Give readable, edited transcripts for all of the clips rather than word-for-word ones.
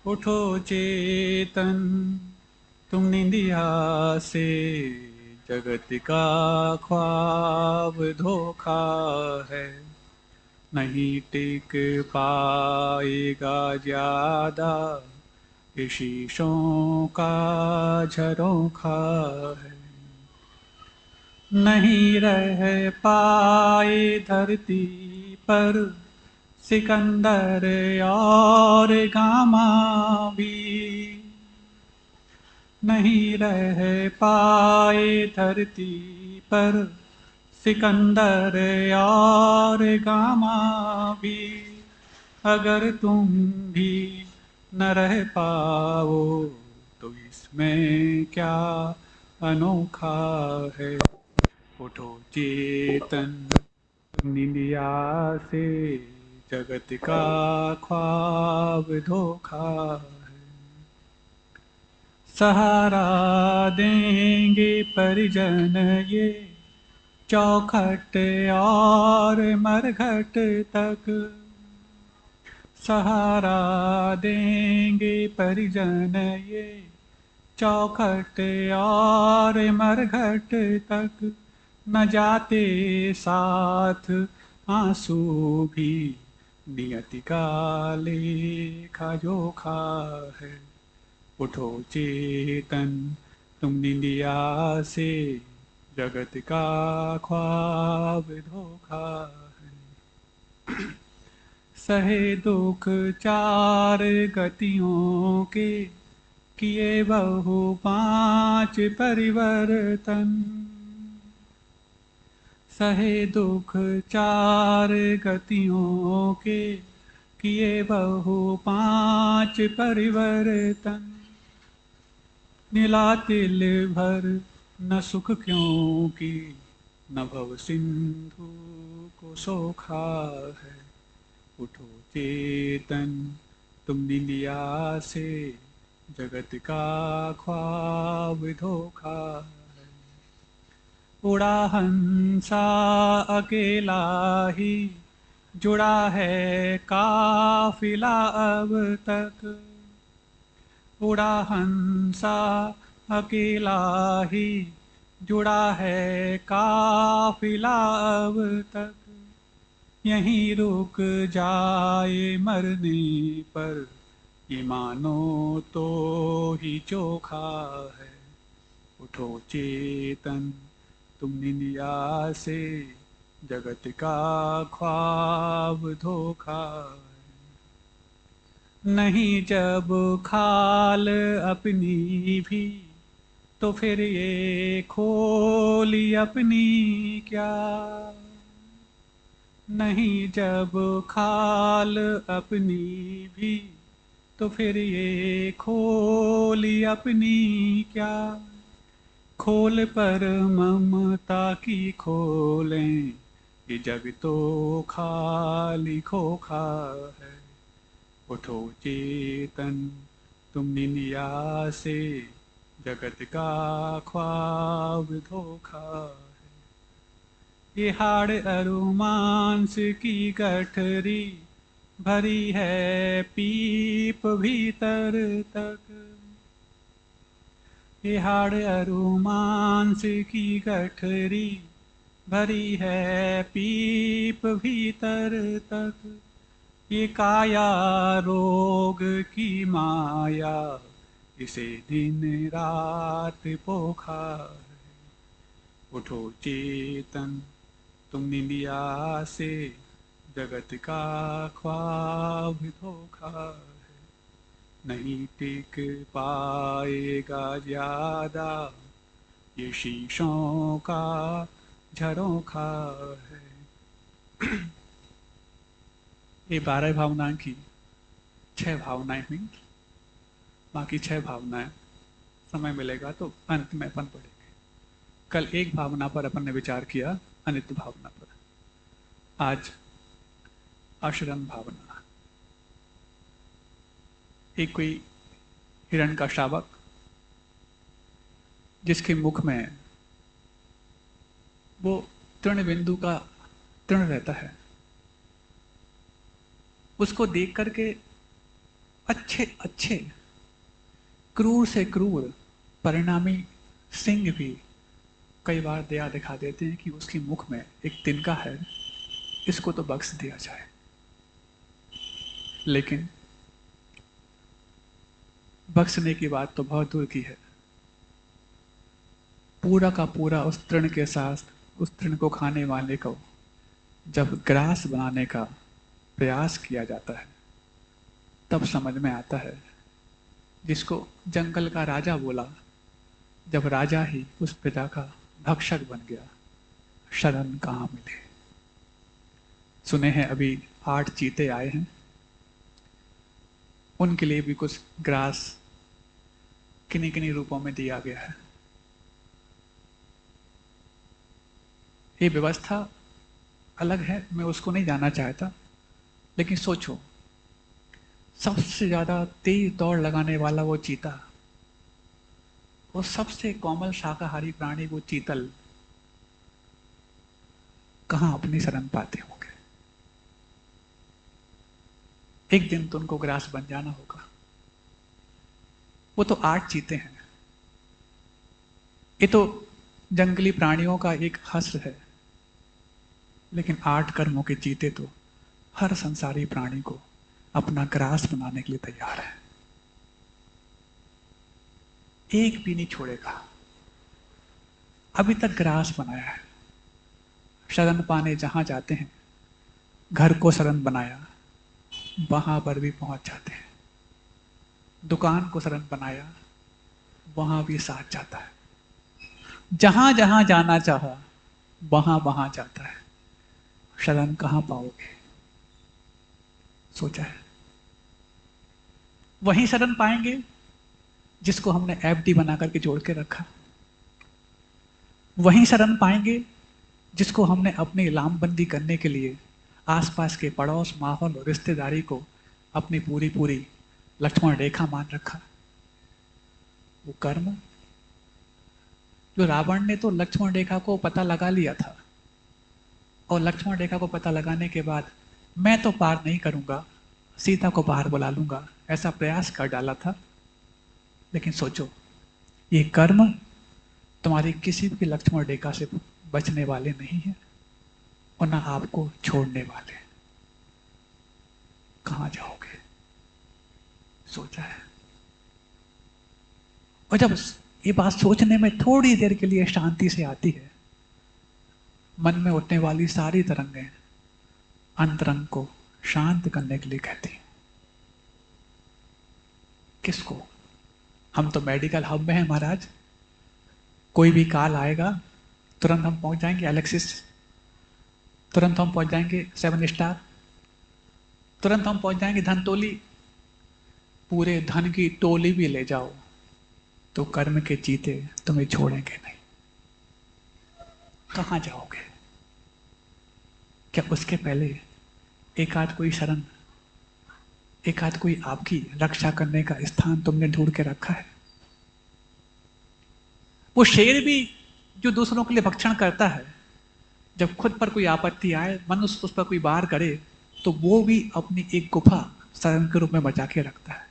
उठो चेतन, तुम निंदिया से, जगत का ख्वाब धोखा है। नहीं टिक पाएगा ज्यादा, ये शीशों का झरोखा है। नहीं रह पाए धरती पर सिकंदर और गामा भी। नहीं रह पाए धरती पर सिकंदर और गामा भी। अगर तुम भी न रह पाओ तो इसमें क्या अनोखा है। उठो चेतन, निंदिया से, जगत का ख्वाब धोखा है। सहारा देंगे परिजन ये, चौखट और मरघट तक। सहारा देंगे परिजन ये, चौखट और मरघट तक। न जाते साथ आंसू भी, नियति का लेखा जोखा है। उठो चेतन, तुम निंदिया से, जगत का ख्वाब धोखा है। सहे दुख चार गतियों के, किए बहु पांच परिवर्तन। सहे दुख चार गतियों के, किए बहु पांच परिवर्तन। नीला तिल भर न सुख क्यों की, न भव सिंधु को सोखा है। उठो चेतन, तुम निंदिया से, जगत का ख्वाब धोखा है। उड़ा हंसा अकेला ही, जुड़ा है काफिला अब तक। उड़ा हंसा अकेला ही, जुड़ा है काफिला अब तक। यहीं रुक जाए मरने पर, ये मानो तो ही चोखा है। उठो चेतन, तुम निंदिया से, जगत का ख्वाब धोखा है। नहीं जब खाल अपनी भी, तो फिर ये खोली अपनी क्या। नहीं जब खाल अपनी भी, तो फिर ये खोली अपनी क्या। खोल पर ममता की खोलें, ये जग तो खाली खोखा है। उठो चेतन, तुम निंदिया से, जगत का ख्वाब धोखा है। ये हाड़ अरुमांस की गठरी, भरी है पीप भीतर तक। ये हाड़ अरुमांस की गठरी, भरी है पीप भीतर तक। ये काया रोग की माया, इसे दिन रात पोखा है। उठो चेतन, तुम निंदिया से, जगत का ख्वाब धोखा है। नहीं टिक पाएगा ज्यादा, ये शीशों का झरोखा है। ये 12 भावनाओं की 6 भावनाएं हुई। बाकी 6 भावनाएं समय मिलेगा तो अंत में अपन पढ़ेंगे। कल एक भावना पर अपन ने विचार किया, अनित्य भावना पर। आज आश्रम भावना। एक कोई हिरण का शावक, जिसके मुख में वो तृण बिंदु का तृण रहता है, उसको देख करके अच्छे अच्छे क्रूर से क्रूर परिणामी सिंह भी कई बार दया दिखा देते हैं कि उसकी मुख में एक तिनका है, इसको तो बख्श दिया जाए। लेकिन बख्शने की बात तो बहुत दूर की है। पूरा का पूरा उस तृण के साथ उस तृण को खाने वाले को जब ग्रास बनाने का प्रयास किया जाता है, तब समझ में आता है, जिसको जंगल का राजा बोला, जब राजा ही उस प्रजा का भक्षक बन गया, शरण कहाँ मिले। सुने हैं अभी 8 चीते आए हैं, उनके लिए भी कुछ ग्रास किन्हीं किन्हीं रूपों में दिया गया है। ये व्यवस्था अलग है, मैं उसको नहीं जानना चाहता, लेकिन सोचो, सबसे ज्यादा तेज दौड़ लगाने वाला वो चीता, वो सबसे कोमल शाकाहारी प्राणी वो चीतल, कहां अपनी शरण पाते होंगे। एक दिन तो उनको ग्रास बन जाना होगा। वो तो 8 चीते हैं। ये तो जंगली प्राणियों का एक हस्र है, लेकिन 8 कर्मों के चीते तो हर संसारी प्राणी को अपना ग्रास बनाने के लिए तैयार है। एक भी नहीं छोड़ेगा। अभी तक ग्रास बनाया है। शरण पाने जहां जाते हैं, घर को शरण बनाया, वहां पर भी पहुंच जाते हैं। दुकान को शरण बनाया, वहां भी साथ जाता है। जहां जहां जाना चाहा, वहां वहां जाता है। शरण कहां पाओगे, सोचा है? वहीं शरण पाएंगे जिसको हमने एफडी बना करके जोड़ के रखा। वहीं शरण पाएंगे जिसको हमने अपनी लामबंदी करने के लिए आसपास के पड़ोस, माहौल और रिश्तेदारी को अपनी पूरी पूरी लक्ष्मण रेखा मान रखा। वो कर्म, जो रावण ने तो लक्ष्मण रेखा को पता लगा लिया था, और लक्ष्मण रेखा को पता लगाने के बाद मैं तो पार नहीं करूंगा, सीता को पार बुला लूंगा, ऐसा प्रयास कर डाला था। लेकिन सोचो, ये कर्म तुम्हारी किसी भी लक्ष्मण रेखा से बचने वाले नहीं है और ना आपको छोड़ने वाले। कहां जाओगे, सोचा है? और जब ये बात सोचने में थोड़ी देर के लिए शांति से आती है, मन में उठने वाली सारी तरंगें अंतरंग को शांत करने के लिए कहती हैं। किसको? हम तो मेडिकल हब में हैं महाराज। कोई भी कॉल आएगा, तुरंत हम पहुंच जाएंगे एलेक्सिस, तुरंत हम पहुंच जाएंगे 7 स्टार, तुरंत हम पहुंच जाएंगे धनतोली। पूरे धन की टोली भी ले जाओ तो कर्म के चीते तुम्हें छोड़ेंगे नहीं। कहां जाओगे? क्या उसके पहले एक आध कोई शरण, एक आध कोई आपकी रक्षा करने का स्थान तुमने ढूंढ के रखा है? वो शेर भी जो दूसरों के लिए भक्षण करता है, जब खुद पर कोई आपत्ति आए, मनुष्य उस पर कोई वार करे, तो वो भी अपनी एक गुफा शरण के रूप में बचा के रखता है।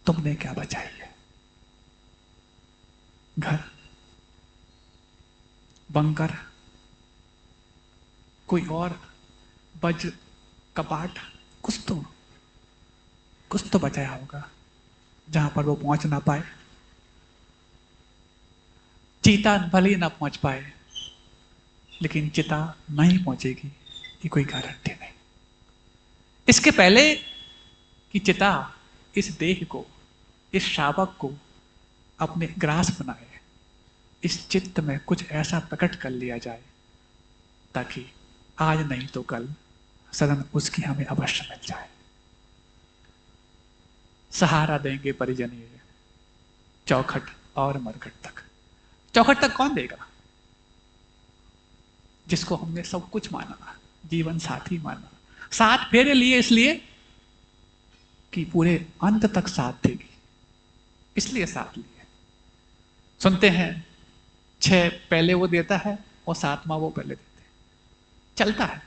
तुमने क्या बचाई है? घर, बंकर, कोई और वज्र, कपाट, कुछ तो बचाया होगा जहां पर वो पहुंच ना पाए। चीता भले ही ना पहुंच पाए, लेकिन चिता नहीं पहुंचेगी, ये कोई गारंटी नहीं। इसके पहले कि चिता इस देह को, इस शावक को अपने ग्रास बनाए, इस चित्त में कुछ ऐसा प्रकट कर लिया जाए ताकि आज नहीं तो कल शरण उसकी हमें अवश्य मिल जाए। सहारा देंगे परिजन ये चौखट और मरघट तक। चौखट तक कौन देगा? जिसको हमने सब कुछ माना, जीवन साथी माना, साथ फेरे लिए इसलिए कि पूरे अंत तक साथ देगी, इसलिए साथ लिए। सुनते हैं 6 पहले वो देता है और 7वां वो पहले देते हैं। चलता है।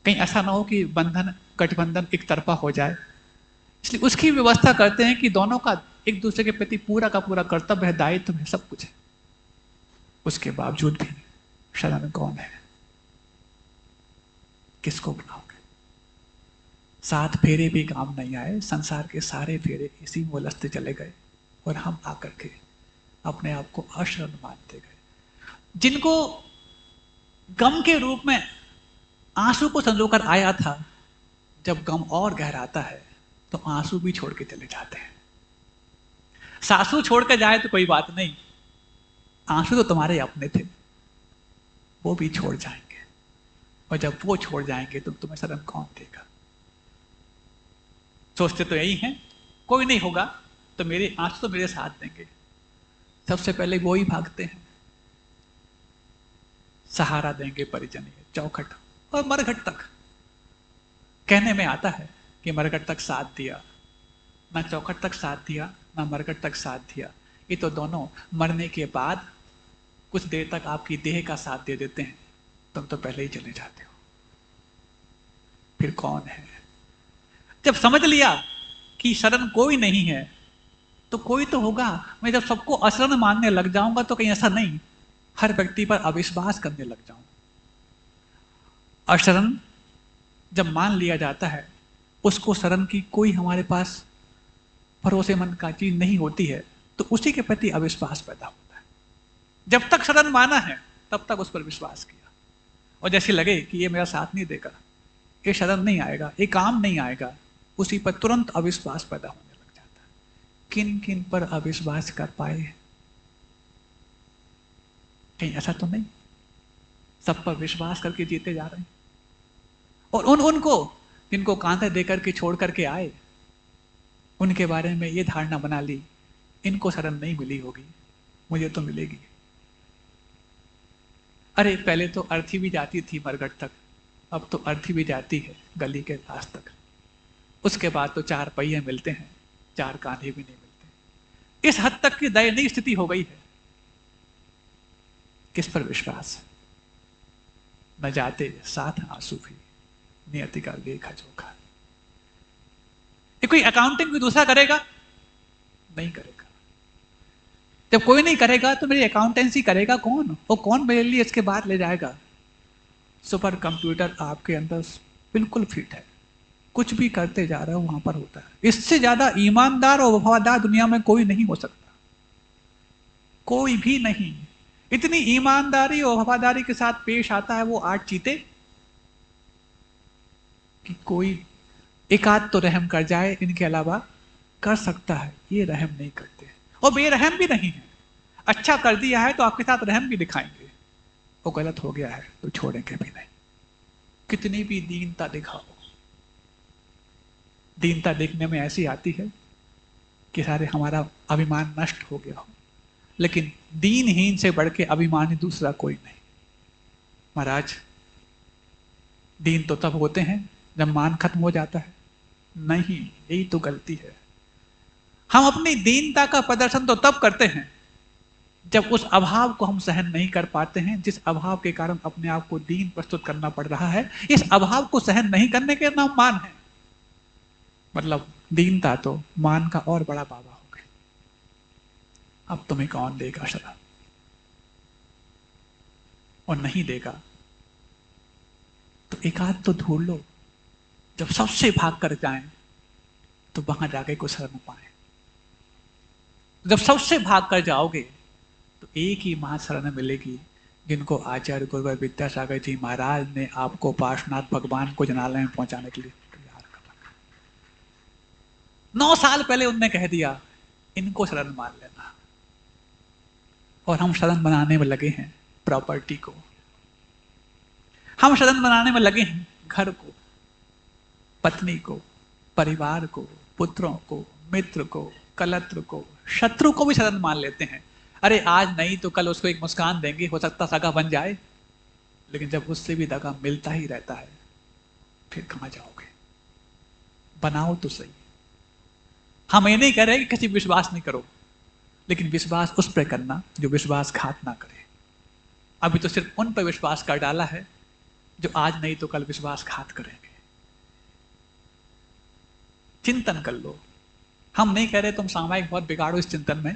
कहीं ऐसा ना हो कि बंधन गठबंधन एक तरफा हो जाए, इसलिए उसकी व्यवस्था करते हैं कि दोनों का एक दूसरे के प्रति पूरा का पूरा कर्तव्य है, दायित्व है, सब कुछ है। उसके बावजूद भी शरण कौन है? किसको बुलाओगे? 7 फेरे भी काम नहीं आए, संसार के सारे फेरे इसी में उलझते चले गए और हम आकर के अपने आप को अशरण मानते गए। जिनको गम के रूप में आंसू को संजोकर आया था, जब गम और गहराता है तो आंसू भी छोड़ के चले जाते हैं। सासू छोड़ के जाए तो कोई बात नहीं, आंसू तो तुम्हारे अपने थे, वो भी छोड़ जाएंगे, और जब वो छोड़ जाएंगे तो तुम्हें शरण कौन देगा? सोचते तो यही हैं, कोई नहीं होगा तो मेरे आंसू तो मेरे साथ देंगे। सबसे पहले वो ही भागते हैं, सहारा देंगे परिजन, चौखट और मरघट तक। कहने में आता है कि मरघट तक साथ दिया, ना चौखट तक साथ दिया, ना मरघट तक साथ दिया। ये तो दोनों मरने के बाद कुछ देर तक आपकी देह का साथ दे देते हैं, तुम तो पहले ही चले जाते हो। फिर कौन है? जब समझ लिया कि शरण कोई नहीं है तो कोई तो होगा। मैं जब सबको अशरण मानने लग जाऊंगा तो कहीं ऐसा नहीं हर व्यक्ति पर अविश्वास करने लग जाऊं। अशरण जब मान लिया जाता है, उसको शरण की कोई हमारे पास भरोसेमंद का चीज नहीं होती है, तो उसी के प्रति अविश्वास पैदा होता है। जब तक शरण माना है तब तक उस पर विश्वास किया, और जैसे लगे कि ये मेरा साथ नहीं देगा, ये शरण नहीं आएगा, ये काम नहीं आएगा, उसी पर तुरंत अविश्वास पैदा होने लग जाता है। किन किन पर अविश्वास कर पाए? कहीं ऐसा तो नहीं सब पर विश्वास करके जीते जा रहे हैं? और उनको जिनको कांधे देकर के छोड़ करके आए, उनके बारे में ये धारणा बना ली, इनको शरण नहीं मिली होगी, मुझे तो मिलेगी। अरे पहले तो अर्थी भी जाती थी मरघट तक, अब तो अर्थी भी जाती है गली के पास तक। उसके बाद तो 4 पहिए मिलते हैं, 4 कांधे भी नहीं मिलते। इस हद तक की दयनीय स्थिति हो गई है। किस पर विश्वास? न जाते साथ आंसू भी, नियति का लेखा जोखा। ये कोई अकाउंटिंग भी दूसरा करेगा? नहीं करेगा। जब कोई नहीं करेगा तो मेरी अकाउंटेंसी करेगा कौन? और कौन मेरे लिए इसके बाद ले जाएगा? सुपर कंप्यूटर आपके अंदर बिल्कुल फिट है, कुछ भी करते जा रहे हो वहां पर होता है। इससे ज्यादा ईमानदार और वफादार दुनिया में कोई नहीं हो सकता, कोई भी नहीं। इतनी ईमानदारी और वफादारी के साथ पेश आता है वो 8 चीते कि कोई एक आध तो रहम कर जाए, इनके अलावा कर सकता है, ये रहम नहीं करते और बेरहम भी नहीं है। अच्छा कर दिया है तो आपके साथ रहम भी दिखाएंगे, वो गलत हो गया है तो छोड़ेंगे भी नहीं। कितनी भी दीनता दिखाओ, दीनता देखने में ऐसी आती है कि सारे हमारा अभिमान नष्ट हो गया हो, लेकिन दीनहीन से बढ़ के अभिमानी दूसरा कोई नहीं। महाराज, दीन तो तब होते हैं जब मान खत्म हो जाता है। नहीं, यही तो गलती है। हम अपनी दीनता का प्रदर्शन तो तब करते हैं जब उस अभाव को हम सहन नहीं कर पाते हैं, जिस अभाव के कारण अपने आप को दीन प्रस्तुत करना पड़ रहा है। इस अभाव को सहन नहीं करने के नाम मान है। मतलब दीनता तो मान का और बड़ा बाबा हो गई। अब तुम्हें कौन देगा शरण? और नहीं देगा तो एक आध तो ढूंढ लो, जब सबसे भाग कर जाएं तो वहां जाके कुछ शरण पाए। जब सबसे भाग कर जाओगे तो एक ही मां शरण मिलेगी, जिनको आचार्य गुरुवर विद्यासागर जी महाराज ने आपको पार्श्वनाथ भगवान को जनालय में पहुंचाने के लिए तैयार कर रखा। 9 साल पहले उनने कह दिया इनको शरण मान लेना, और हम शरण बनाने में लगे हैं प्रॉपर्टी को, हम शरण बनाने में लगे हैं घर को, पत्नी को, परिवार को, पुत्रों को, मित्र को, कलत्र को, शत्रु को भी शरण मान लेते हैं। अरे आज नहीं तो कल उसको एक मुस्कान देंगे, हो सकता सगा बन जाए। लेकिन जब उससे भी दगा मिलता ही रहता है, फिर कहां जाओगे? बनाओ तो सही। हम ये नहीं कह रहे कि किसी विश्वास नहीं करो, लेकिन विश्वास उस पर करना जो विश्वासघात ना करे। अभी तो सिर्फ उन पर विश्वास कर डाला है जो आज नहीं तो कल विश्वासघात करेंगे। चिंतन कर लो। हम नहीं कह रहे तुम सामायिक बहुत बिगाड़ो इस चिंतन में,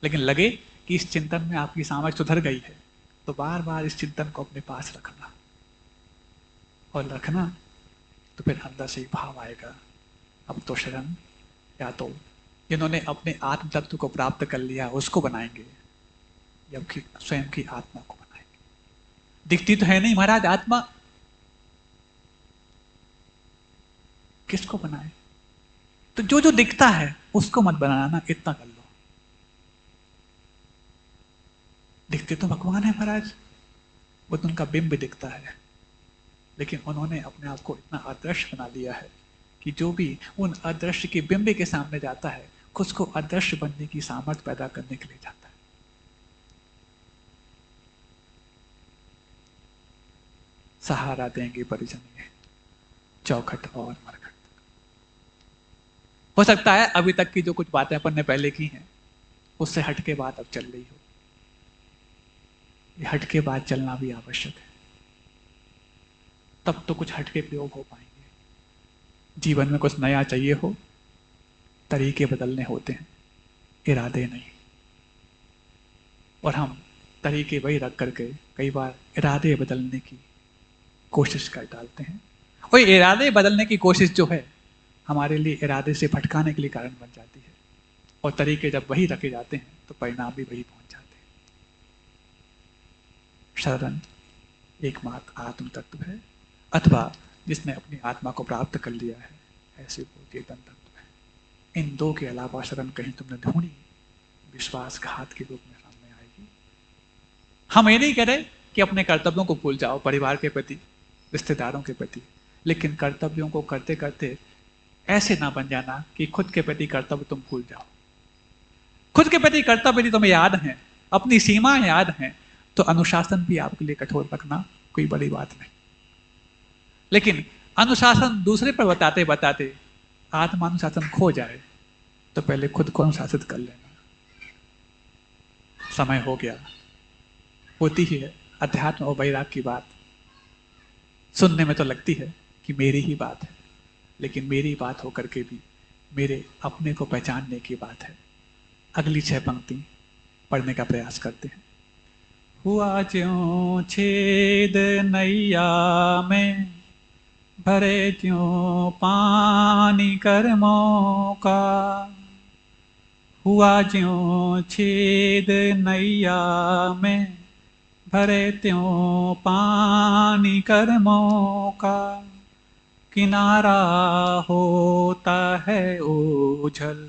लेकिन लगे कि इस चिंतन में आपकी सामायिक सुधर गई है, तो बार बार इस चिंतन को अपने पास रखना, और रखना तो फिर अंदर से ही भाव आएगा, अब तो शरण या तो जिन्होंने अपने आत्म तत्व को प्राप्त कर लिया उसको बनाएंगे, या स्वयं की आत्मा को बनाएंगे। दिखती तो है नहीं महाराज आत्मा, किसको बनाए? तो जो जो दिखता है उसको मत बनाना, इतना कर लो। दिखते तो भगवान है महाराज, वो तो उनका बिंब दिखता है, लेकिन उन्होंने अपने आप को इतना अदृश्य बना लिया है कि जो भी उन अदृश्य के बिंब के सामने जाता है, खुद को अदृश्य बनने की सामर्थ्य पैदा करने के लिए जाता है। सहारा देंगे परिजन ये चौखट और मरखट। हो सकता है अभी तक की जो कुछ बातें अपन ने पहले की हैं उससे हटके बात अब चल रही हो, ये हटके बात चलना भी आवश्यक है, तब तो कुछ हटके प्रयोग हो पाएंगे। जीवन में कुछ नया चाहिए हो, तरीके बदलने होते हैं, इरादे नहीं। और हम तरीके वही रख करके कई बार इरादे बदलने की कोशिश कर डालते हैं, और इरादे बदलने की कोशिश जो है हमारे लिए इरादे से भटकाने के लिए कारण बन जाती है, और तरीके जब वही रखे जाते हैं तो परिणाम भी वही पहुंच जाते हैं। शरण एकमात्र आत्म तत्व है, अथवा जिसने अपनी आत्मा को प्राप्त कर लिया है ऐसे वो चेतन तत्व है। इन दो के अलावा शरण कहीं तुमने ढूंढी, विश्वासघात के रूप में सामने आएगी। हम ये नहीं कह रहे कि अपने कर्तव्यों को भूल जाओ, परिवार के प्रति, रिश्तेदारों के प्रति, लेकिन कर्तव्यों को करते करते ऐसे ना बन जाना कि खुद के प्रति कर्तव्य तुम भूल जाओ। खुद के प्रति कर्तव्य यदि तुम्हें याद है, अपनी सीमाएं याद हैं, तो अनुशासन भी आपके लिए कठोर रखना कोई बड़ी बात नहीं। लेकिन अनुशासन दूसरे पर बताते बताते आत्मानुशासन खो जाए तो पहले खुद को अनुशासित कर लेना। समय हो गया, होती ही है अध्यात्म और वैराग की बात, सुनने में तो लगती है कि मेरी ही बात है, लेकिन मेरी बात होकर के भी मेरे अपने को पहचानने की बात है। अगली 6 पंक्ति पढ़ने का प्रयास करते हैं। हुआ ज्यों छेद नैया में, भरे ज्यों पानी कर्मों का। हुआ ज्यों छेद नैया में, भरे त्यों पानी कर्मों का। किनारा होता है ओझल,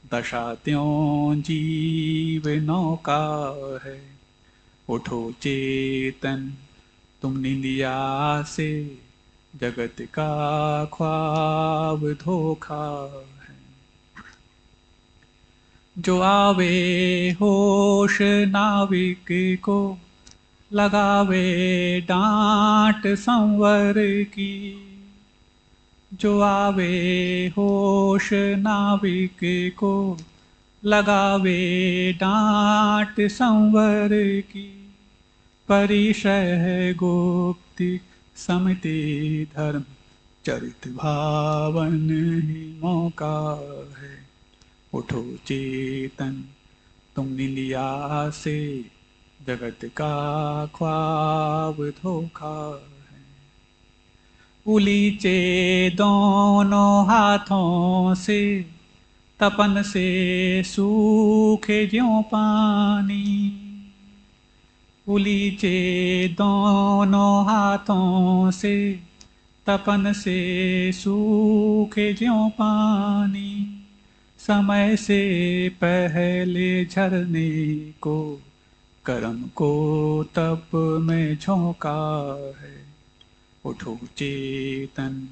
दशा त्यों जीव नौका है। उठो चेतन तुम निंदिया से, जगत का ख्वाब धोखा है। जो आवे होश नाविक को, लगावे डांट संवर की। जो आवे होश नाविक को, लगावे डांट संवर की। परिशय गुप्ति समिति धर्म, चरित भावन ही मौका है। उठो चेतन तुम निंदिया से, जगत का ख्वाब धोखा है। उलीचे दोनों हाथों से, तपन से सूखे ज्यों पानी। उलीचे दोनों हाथों से, तपन से सूखे ज्यों पानी। समय से पहले झरने को, कर्म को तप में झोंका है। उठो चेतन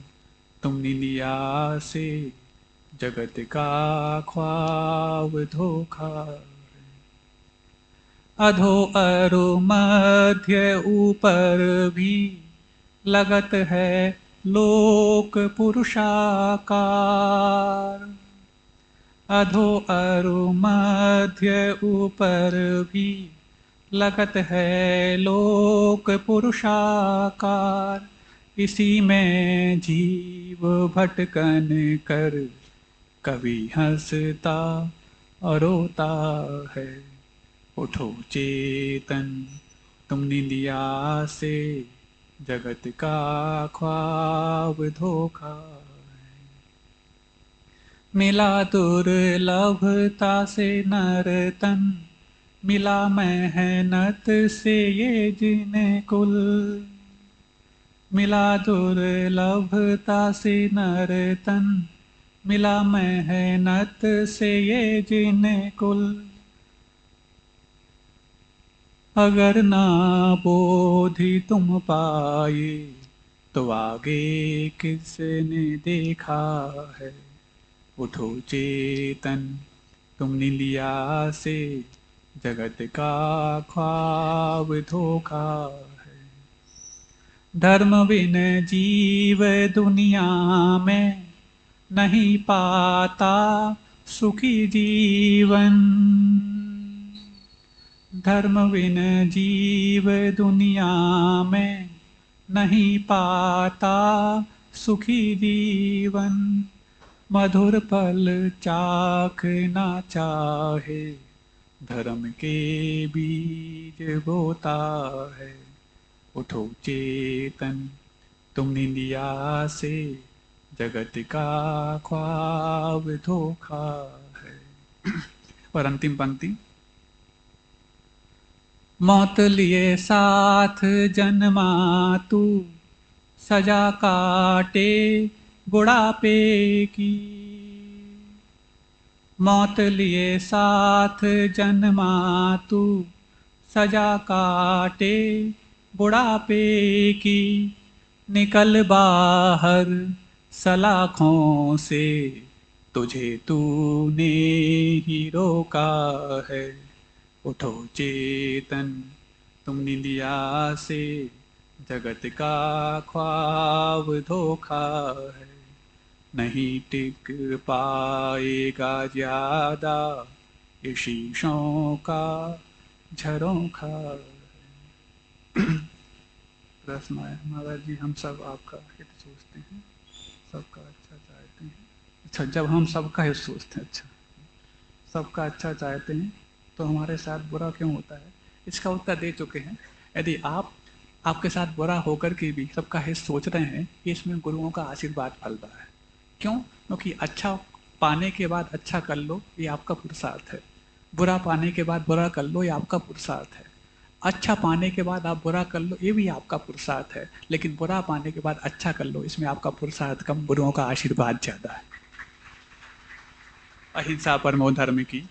तुम निंदिया से, जगत का ख्वाब धोखा है। अधो अरु मध्य ऊपर भी, लगत है लोक पुरुषाकार। अधो अरु मध्य ऊपर भी, लगत है लोक पुरुषाकार। इसी में जीव भटकन कर कभी हंसता और रोता है। उठो चेतन तुम निंदिया से, जगत का ख्वाब धोखा है। मिला दुर्लभता से नरतन, मिला मेहनत से ये जिन कुल। मिला दुर्लभता से नरतन, मिला मेहनत से ये जिन कुल। अगर ना बोधि तुम पाए, तो आगे किसने देखा है। उठो चेतन तुम निंदिया से, जगत का ख्वाब धोखा है। धर्म बिन जीव दुनिया में, नहीं पाता सुखी जीवन। धर्म बिन जीव दुनिया में, नहीं पाता सुखी जीवन। मधुर पल चाखना चाहे, धर्म के बीज बोता है। उठो चेतन तुम निंदिया से, जगत का ख्वाब धोखा है। और अंतिम पंक्ति, मौत लिए साथ जन्मा तू, सजा काटे बुढ़ापे की। मौत लिए साथ जन्मा तू, सजा काटे बुढ़ापे की। निकल बाहर सलाखों से, तुझे तूने ही रोका है। उठो चेतन तुम निंदिया से, जगत का ख्वाब धोखा है। नहीं टिक पाएगा ज्यादा, ये शीशों का झरोखा है। प्रश्न है महाराज जी, हम सब आपका हित सोचते हैं, सबका अच्छा चाहते हैं। अच्छा, जब हम सबका हित सोचते हैं, अच्छा सबका अच्छा चाहते हैं, तो हमारे साथ बुरा क्यों होता है? इसका उत्तर दे चुके हैं। यदि आपके साथ बुरा होकर के भी सबका हित सोच रहे हैं, इसमें गुरुओं का आशीर्वाद फल रहा है। क्यों? क्योंकि अच्छा पाने के बाद अच्छा कर लो, ये आपका पुरुषार्थ है। बुरा पाने के बाद बुरा कर लो, ये आपका पुरुषार्थ है। अच्छा पाने के बाद आप बुरा कर लो, ये भी आपका पुरुषार्थ है। लेकिन बुरा पाने के बाद अच्छा कर लो, इसमें आपका पुरुषार्थ कम, गुरुओं का आशीर्वाद ज्यादा है। अहिंसा परमो धर्म की।